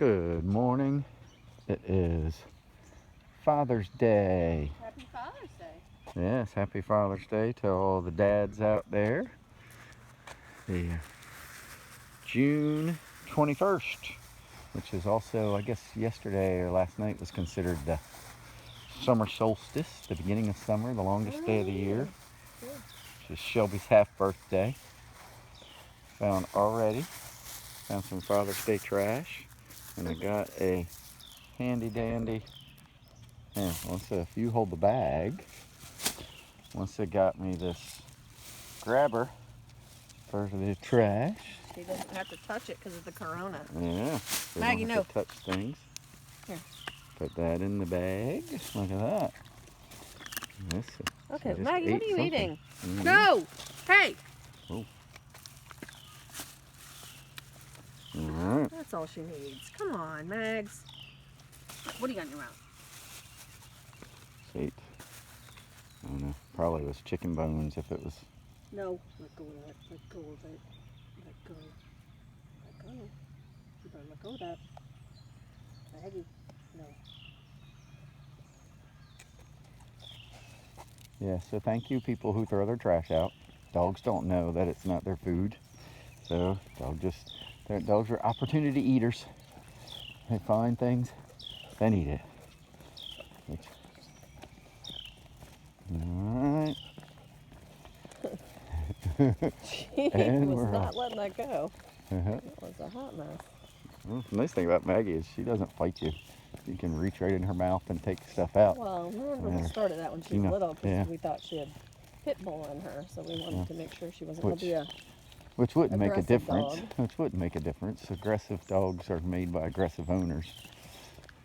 Good morning. It is Father's Day. Happy Father's Day. Yes, happy Father's Day to all the dads out there. The June 21st, which is also, I guess, yesterday or last night was considered the summer solstice, the beginning of summer, the longest day of the year. Which is Shelby's half birthday. Found some Father's Day trash. And I got a handy dandy, if you hold the bag, once they got me this grabber for the trash. He doesn't have to touch it because of the corona. Yeah. Maggie, don't have to touch things. Here. Put that in the bag. Look at that. Okay, Maggie, what are you eating? Mm-hmm. No! Hey! Oh. All right. That's all she needs. Come on, Mags. What do you got in your mouth? Sweet. I don't know. Probably was chicken bones if it was. No. Let go of that. Let go of it. Let go. Let go. You better let go of that. Maggie. No. Yeah, so thank you people who throw their trash out. Dogs don't know that it's not their food. So dogs are opportunity eaters. They find things, then eat it. Alright. She was not letting that go. It was a hot mess. Well, the nice thing about Maggie is she doesn't fight you. You can reach right in her mouth and take stuff out. Well, remember we started that when she was little because we thought she had pit bull in her, so we wanted to make sure she wasn't going to be a Which wouldn't make a difference. Dog. Which wouldn't make a difference. Aggressive dogs are made by aggressive owners.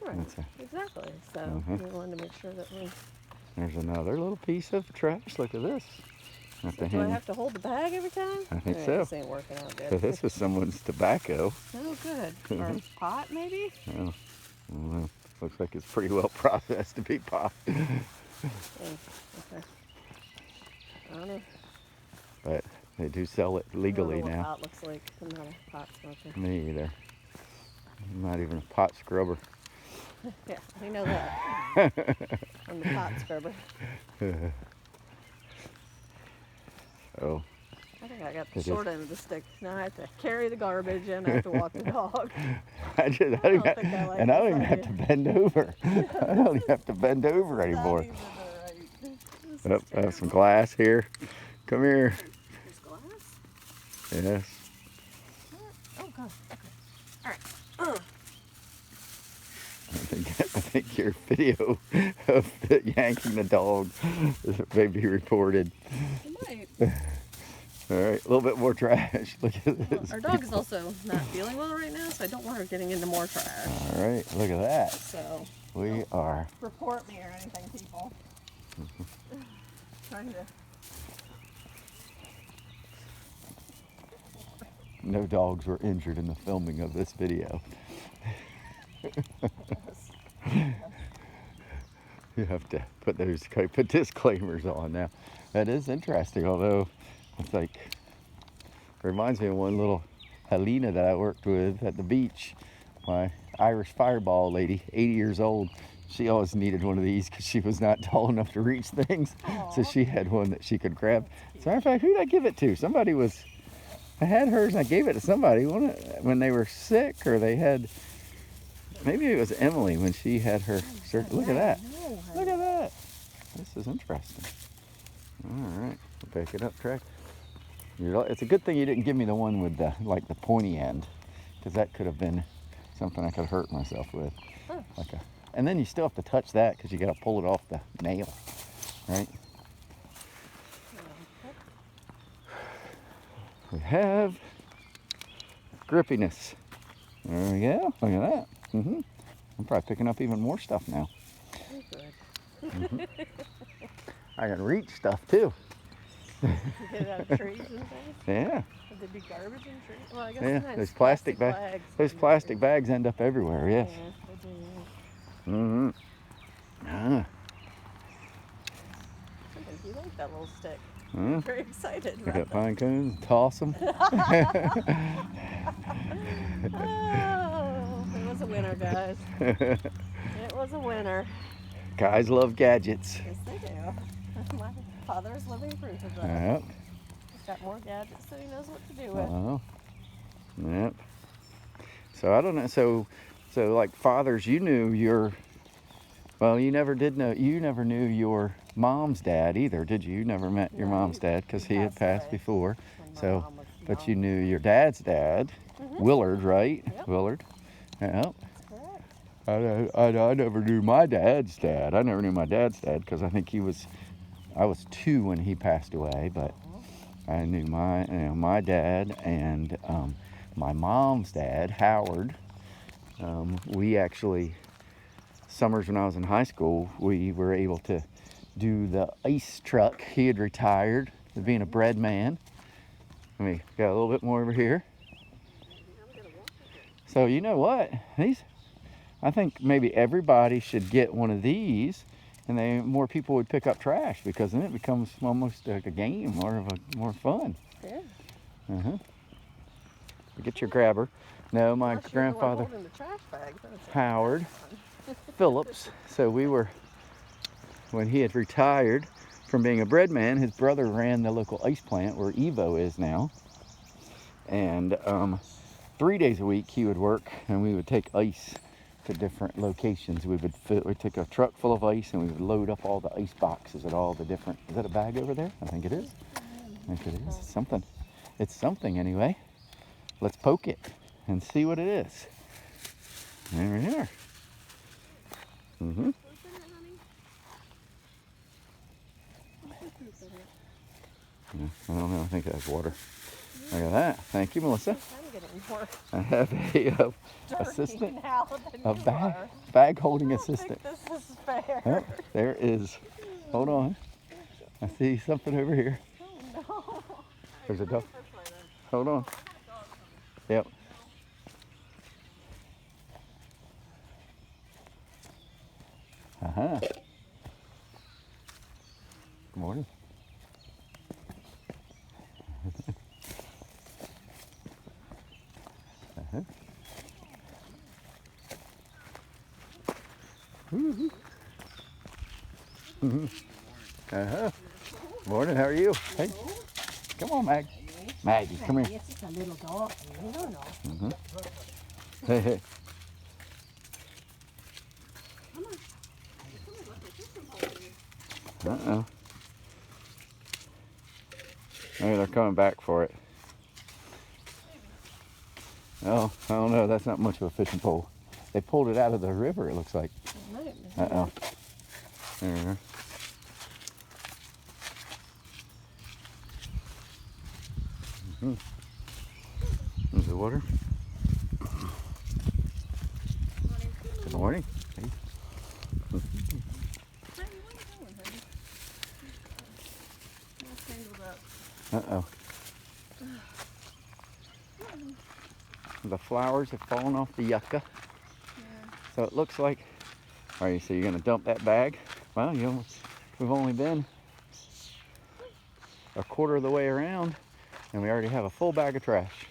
Right, exactly. So we wanted to make sure that we... There's another little piece of trash. Look at this. Do I have to hold the bag every time? I think so. This ain't working out good. So this is someone's tobacco. Oh, good. Or pot, maybe? Oh, well, looks like it's pretty well processed to be pot. Okay. I don't know. But they do sell it legally I don't know now. what pot looks like. I'm not a pot smoker. Me either. I'm not even a pot scrubber. Yeah, we know that. I'm the pot scrubber. Oh. I think I got the short end of the stick. Now I have to carry the garbage and I have to walk the dog. I don't even have to bend over. I don't even have to bend over anymore. Oh, I have some glass here. Come here. There's glass? Yes. Oh, God. Okay. All right. I think your video of yanking the dog may be reported. It might. All right, a little bit more trash. Look at this. Our dog is also not feeling well right now, so I don't want her getting into more trash. All right, look at that. So we are. Report me or anything, people. Trying to. No dogs were injured in the filming of this video. You have to put disclaimers on now. That is interesting, although it's like, it reminds me of one little Helena that I worked with at the beach. My Irish fireball lady, 80 years old. She always needed one of these because she was not tall enough to reach things. Aww. So she had one that she could grab. As a matter of fact, who did I give it to? I had hers and I gave it to somebody when they were sick, or they had, maybe it was Emily when she had her surgery. Look at that. Look at that. This is interesting. All right, we'll pick it up, Trek. It's a good thing you didn't give me the one with the pointy end, because that could have been something I could hurt myself with. And then you still have to touch that because you got to pull it off the nail, right? We have grippiness. There we go. Look at that. I'm probably picking up even more stuff now. I can reach stuff too. You get it out of trees and things? Yeah. Would there be garbage in trees? Well, I guess yeah, those plastic bags. Those plastic bags end up everywhere, yes. Yeah, they do. You like that little stick. I'm very excited. I got pine cones, toss them. Oh, it wasn't winner, guys. It was a winner. Guys love gadgets. Yes, they do. My father is living proof of that. Yep. He's got more gadgets than he knows what to do with. Oh. Yep. So I don't know. So like fathers, you knew well, you never knew your mom's dad either, did you? You never met your No, mom's dad because he had passed away before. when my So, mom was but you young. knew your dad's dad, Willard, right? Yep. Willard. Yep. That's correct. I never knew my dad's dad. I never knew my dad's dad because I think I was 2 when he passed away, but I knew my dad and my mom's dad, Howard. We actually, summers when I was in high school, we were able to do the ice truck. He had retired as being a bread man. Let me got a little bit more over here. So you know what? I think maybe everybody should get one of these, and more people would pick up trash because then it becomes almost like a game, more fun. Yeah. Get your grabber. No, my Unless you're the one grandfather holding the trash bags, then it's Howard fun. Phillips. So when he had retired from being a bread man, his brother ran the local ice plant where Evo is now. And 3 days a week he would work, and we would take ice to different locations. We'd take a truck full of ice, and we would load up all the ice boxes at all the different. Is that a bag over there? I think it is. I think it is. It's something. It's something anyway. Let's poke it and see what it is. There we are. Yeah, I don't know. I think that's water. Look at that. Thank you, Melissa. I'm getting more I have a dirty assistant, now than a you are. bag holding I don't assistant. think this is fair. Oh, there is. Hold on. I see something over here. Oh no. There's a duck. Hold on. Yep. Uh-huh. Good morning. Uh-huh. Woo-hoo. Uh-huh. Morning, how are you? Hey, come on, Maggie. Maggie, come here. It's just a little dog. No. Hey, hey. Uh-oh. Maybe they're coming back for it. Oh, I don't know. That's not much of a fishing pole. They pulled it out of the river, it looks like. Uh-oh. There we are. There's the water. Good morning. Hey. Uh-oh. The flowers have fallen off the yucca. So it looks like, all right, so you're gonna dump that bag? Well, we've only been a quarter of the way around and we already have a full bag of trash.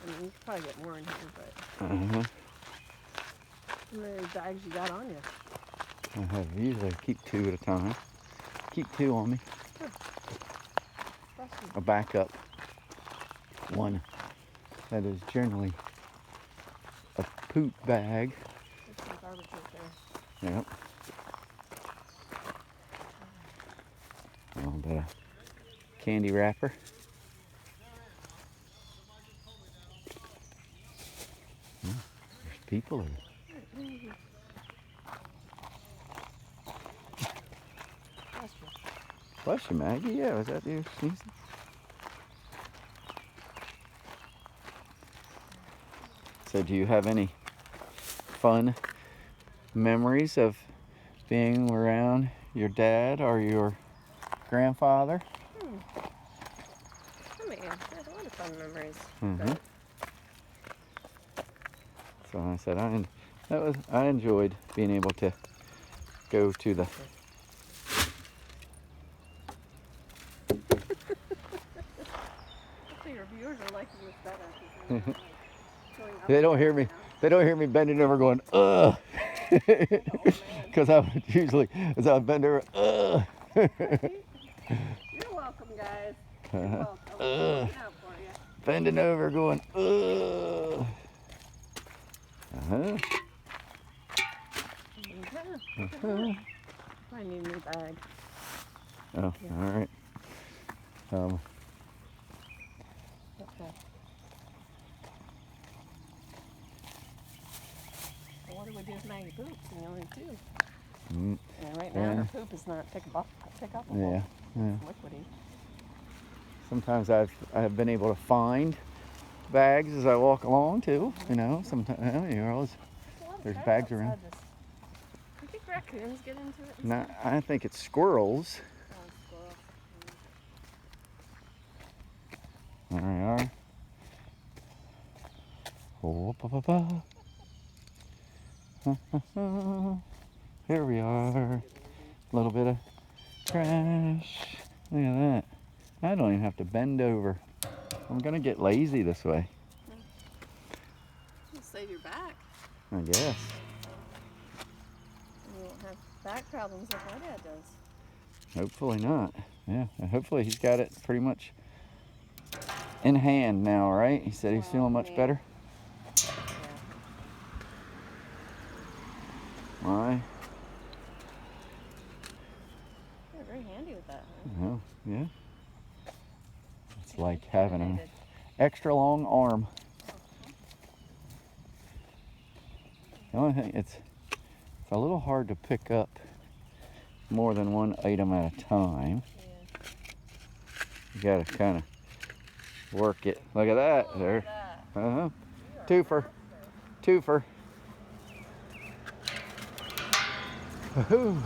I mean, you could probably get more in here, but Uh-huh. how many bags you got on you? I usually keep 2 at a time. Keep 2 on me. A backup one that is generally a poop bag. There's some garbage right there. Yep. A little bit of candy wrapper. There's people here. Bless you, Maggie. Yeah, was that you sneezing? So do you have any fun memories of being around your dad or your grandfather? I mean, there's a lot of fun memories. Mm-hmm. So I said I enjoyed being able to go to the Your view viewers are liking this better. 'Cause they're, like, going up They and don't down hear me. now. They don't hear me bending over going, ugh. Oh, man. Because I would usually, as I would bend over, ugh. You're welcome, guys. You're welcome. I'm looking out for you. Bending over going, ugh. Uh-huh. Uh-huh. I need a new bag. Oh, Yeah. all right. Okay. Well, what do we do if Maggie poops? We only have two. Mm, And right now, yeah. her poop is not pick up. Yeah. It's Yeah. liquidy. Sometimes I've been able to find bags as I walk along too. You know, sometimes you're always there's bags around. You think raccoons get into it? No, I think it's squirrels. Oh, squirrels. There we are. Oh, ba, ba, ba. Here we are. A little bit of trash. Look at that. I don't even have to bend over. I'm gonna get lazy this way, You'll save your back. I guess. You won't have back problems like my dad does. Hopefully not. Yeah, hopefully he's got it pretty much in hand now, right? He said he's Well, feeling much yeah. better. Yeah. Why? You're very handy with that, huh? Well, yeah. It's Yeah, like you having an coordinated. extra long arm. The only thing, it's a little hard to pick up more than one item at a time. Yeah. You gotta kind of work it. Look at that Oh, there. look at that. Uh-huh. You are Twofer. master. Twofer. Woohoo.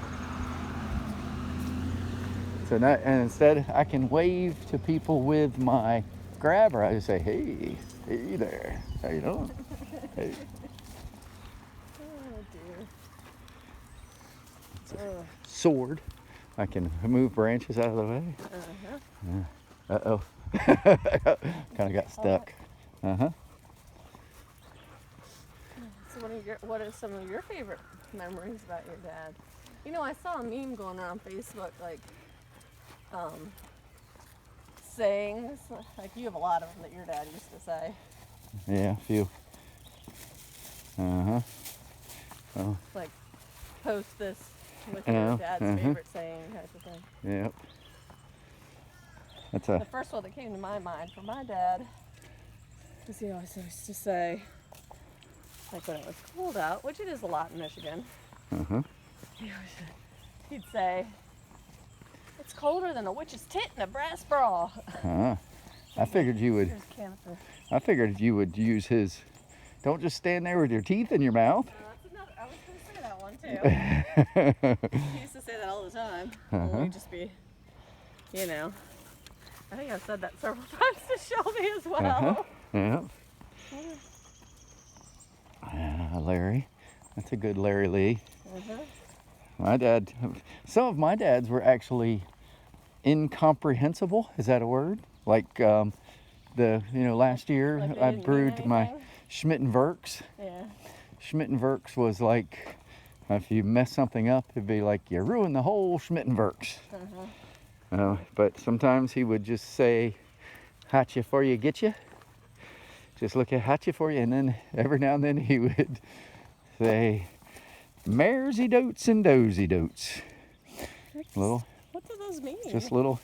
So now, and instead I can wave to people with my grabber. I just say, hey there. How you doing? Hey. Oh, dear. Ugh. Sword. I can move branches out of the way. Uh-huh. Uh-oh. Kind of got stuck. Uh-huh. So what are some of your favorite memories about your dad? You know, I saw a meme going around Facebook, like, sayings. Like, you have a lot of them that your dad used to say. Yeah, a few. Uh-huh. Well, Like, post this with Yeah, your dad's uh-huh. favorite saying type of thing. yep. That's The a, first one that came to my mind from my dad was he always used to say, like when it was cold out, which it is a lot in Michigan, uh-huh. he'd say, it's colder than a witch's tit in a brass bra. Uh-huh. I figured you would, Here's Canada. I figured you would use his, don't just stand there with your teeth in your mouth. That's another, I was going to say that one too. He used to say that all the time. Uh-huh. We'd just be, you know. I think I've said that several times to Shelby as well. Uh-huh. Yep. Larry. That's a good Larry Lee. Uh-huh. My dad, some of my dads were actually incomprehensible. Is that a word? Like last year Like they I didn't mean brewed my anything? Schmittenwerks. Yeah. Schmittenwerks was like, if you mess something up, it'd be like you ruined the whole Schmittenwerks. Uh-huh. But sometimes he would just say, "Hot you for you, get you." Just look at hot you for you, and then every now and then he would say, "Maresy dotes and dozy dotes." Little, What do those mean? just little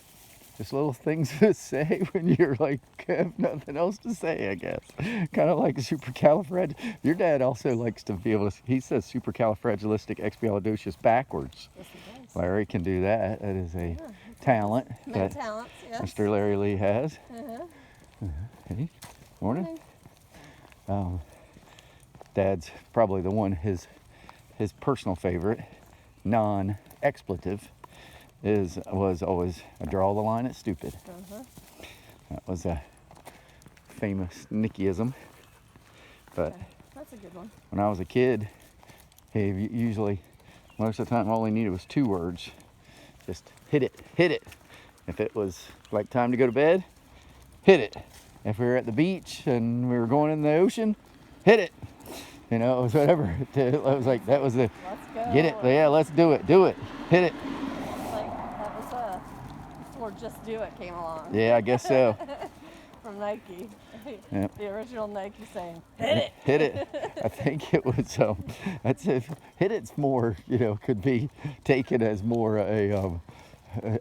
things to say when you're like have nothing else to say, I guess. Kind of like supercalifrag. Your dad also likes to be able to. He says supercalifragilisticexpialidocious backwards. Yes, it does. Larry can do that. That is a Yeah, talent many that talents, yes. Mr. Larry Lee has. Uh-huh. Hey, morning. Dad's probably the one, his personal favorite, non-expletive, was always draw the line at stupid. Uh-huh. That was a famous Nickyism. But Okay. That's a good one. when I was a kid, he usually, most of the time, all he needed was 2 words. Just hit it, hit it. If it was like time to go to bed, hit it. if we were at the beach and we were going in the ocean, hit it. You know, it was whatever. It was like, that was the, Let's go. get it, yeah, let's do it, hit it. Like, that was before Just Do It came along. Yeah, I guess so. From Nike. Yep. The original Nike saying, hit it. Hit it. I think it was, that's if hit it's more, you know, could be taken as more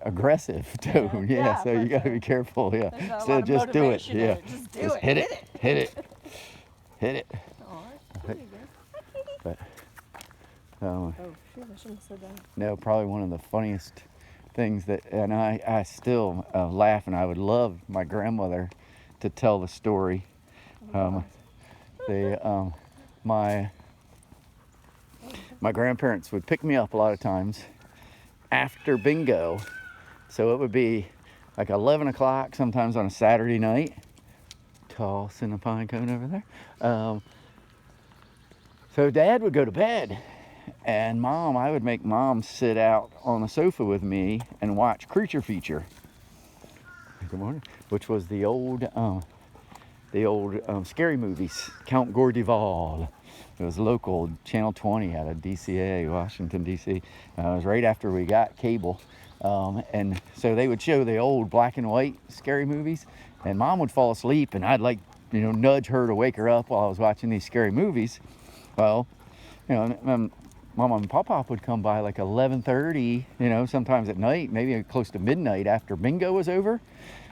aggressive tone. Yeah, Yeah, so for you got to sure. be careful. Yeah, There's not a instead lot of just do it. motivation in Yeah, it. Just do just it. hit it, hit it, hit it. Aw, there you go. Hi, kitty. But Oh, shoot, I shouldn't have said that. no, probably one of the funniest things that, and I still laugh, and I would love my grandmother to tell the story. My grandparents would pick me up a lot of times after bingo, so it would be like 11 o'clock sometimes on a Saturday night. Tossing a pine cone over there. So Dad would go to bed, and I would make Mom sit out on the sofa with me and watch Creature Feature. Good morning. Which was the old scary movies, Count Gordival. It was local, Channel 20 out of DCA, Washington, D.C. It was right after we got cable. And so they would show the old black and white scary movies, and Mom would fall asleep, and I'd nudge her to wake her up while I was watching these scary movies. Well, Mom and Papa would come by like 11:30, sometimes at night, maybe close to midnight after bingo was over.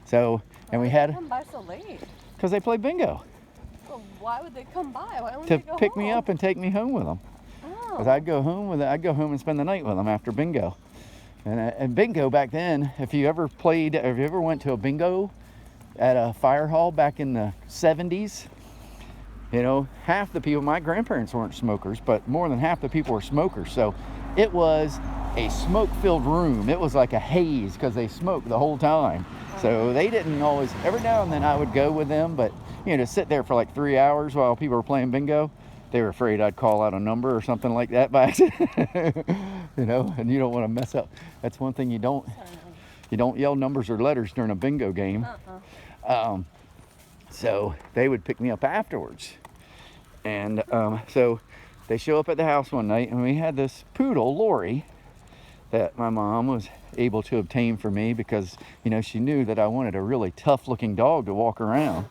So, and we had... come by so late? Because they played bingo. Well, why would they come by? Why wouldn't To they go pick me home? up and take me home with them. Oh. Because I'd go home and spend the night with them after bingo. And bingo back then, if you ever went to a bingo at a fire hall back in the 70s, half the people, my grandparents weren't smokers, but more than half the people were smokers. So it was a smoke-filled room. It was like a haze because they smoked the whole time. So they didn't always, every now and then I would go with them, but to sit there for like 3 hours while people were playing bingo, they were afraid I'd call out a number or something like that by accident. And you don't want to mess up. That's one thing you don't yell numbers or letters during a bingo game. So they would pick me up afterwards. And so they show up at the house one night, and we had this poodle, Lori, that my mom was able to obtain for me because, she knew that I wanted a really tough-looking dog to walk around.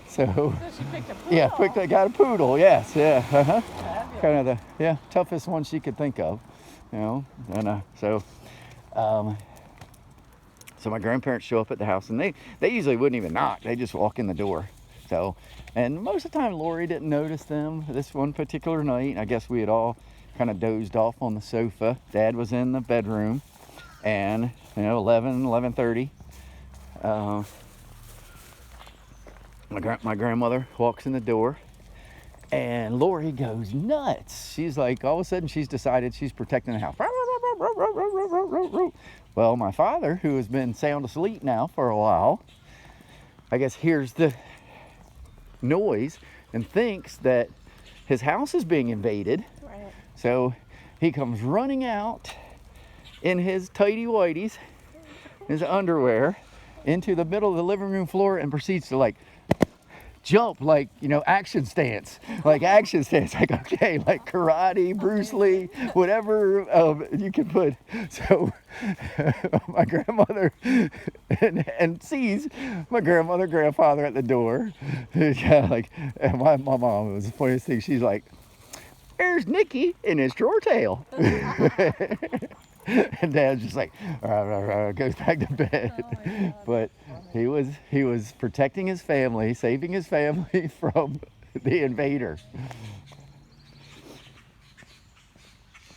So she picked a poodle. yeah, I got a poodle, yes, yeah. Kind of the toughest one she could think of, And so my grandparents show up at the house, and they usually wouldn't even knock. They just walk in the door. So, and most of the time Lori didn't notice them. This one particular night, I guess we had all kind of dozed off on the sofa. Dad was in the bedroom, and 11:30. My grandmother walks in the door, and Lori goes nuts. She's like, all of a sudden, she's decided she's protecting the house. Well, my father, who has been sound asleep now for a while, I guess hears the noise and thinks that his house is being invaded. Right. So he comes running out in his tighty whities, his underwear, into the middle of the living room floor and proceeds to jump action stance, like okay, like karate, Bruce Lee, whatever you can put. So my grandmother and sees my grandfather at the door. And my mom, it was the funniest thing. She's like, "There's Nicky in his drawer tail." And Dad's just like, goes back to bed. Oh But he was protecting his family, saving his family from the invader.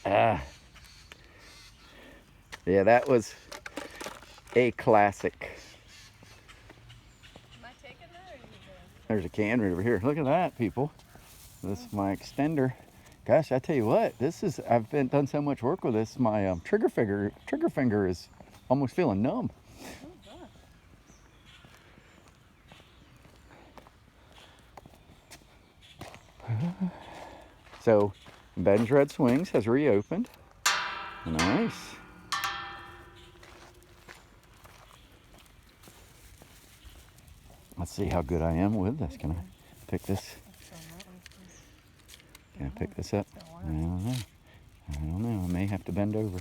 Yeah, that was a classic. Am I taking that, or are you doing? There's a can right over here. Look at that, people. This is my extender. Gosh, I tell you what, I've done so much work with this. My trigger finger is almost feeling numb. Oh, God. So, Ben's Red Swings has reopened. Nice. Let's see how good I am with this. Can I pick this? Can I pick this up? I don't know. I don't know. I may have to bend over.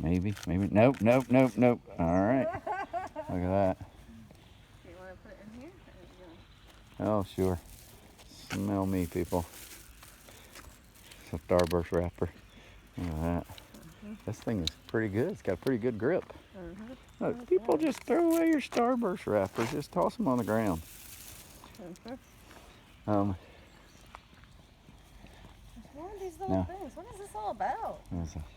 Maybe, maybe. Nope, nope, nope, nope. All right. Look at that. You want to put it in here? Oh, sure. Smell me, people. It's a Starburst wrapper. Look at that. This thing is pretty good. It's got a pretty good grip. Look, people just throw away your Starburst wrappers. Just toss them on the ground. One of these little No. things. What is this all about?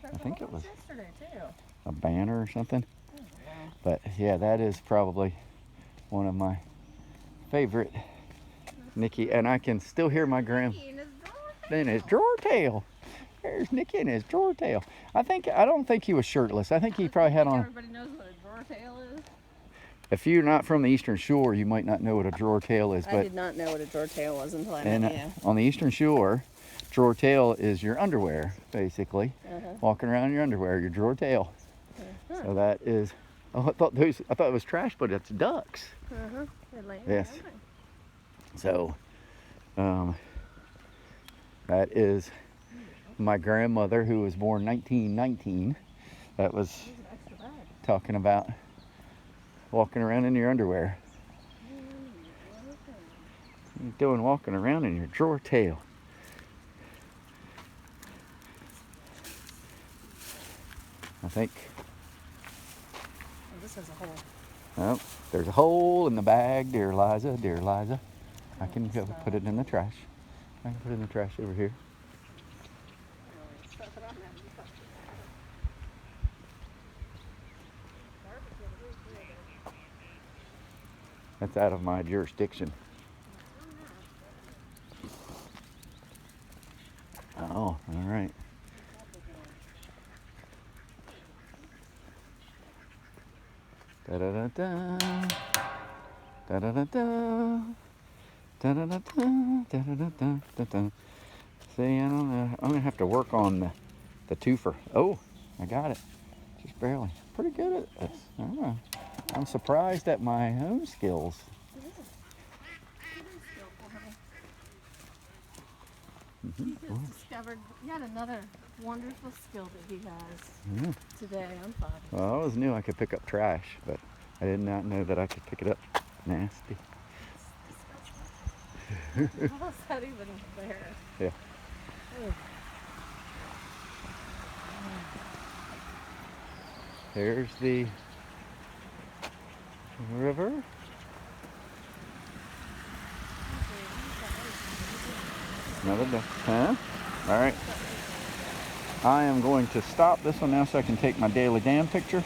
I think it was yesterday too. a banner or something. I don't know. But yeah, that is probably one of my favorite Nicky. And I can still hear my in his drawer tail. There's Nicky in his drawer tail. I don't think he was shirtless. I think he probably had on. Everybody knows what a drawer tail is. If you're not from the Eastern Shore, you might not know what a drawer tail is. I But did not know what a drawer tail was until I and met you. on the Eastern Shore, drawer tail is your underwear, basically. Walking around in your underwear, your drawer tail. So that is. Oh, I thought it was trash, but it's ducks. Yes. So, that is my grandmother, who was born 1919. That was talking about walking around in your underwear. What are you doing walking around in your drawer tail? I think. Oh, this has a hole. Oh, there's a hole in the bag, dear Liza, dear Liza. I can go put it in the trash. I can put it in the trash over here. That's out of my jurisdiction. Oh, all right. Da da da da. Da da da da. Da da da da. Da da da da da. See, I don't know. I'm gonna have to work on the twofer. Oh, I got it. Just barely. Pretty good at this. I don't know. I'm surprised at my own skills. He just discovered yet another wonderful skill that he has Yeah. today. I'm proud of him. Well, I always knew I could pick up trash, but I did not know that I could pick it up. Nasty. How is that even there? Yeah. Ugh. There's the river. Another duck. Huh? All right. I am going to stop this one now so I can take my daily dam picture.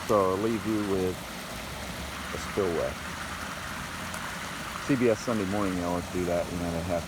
So I'll leave you with a spillway. CBS Sunday Morning, they always do that. You know, they have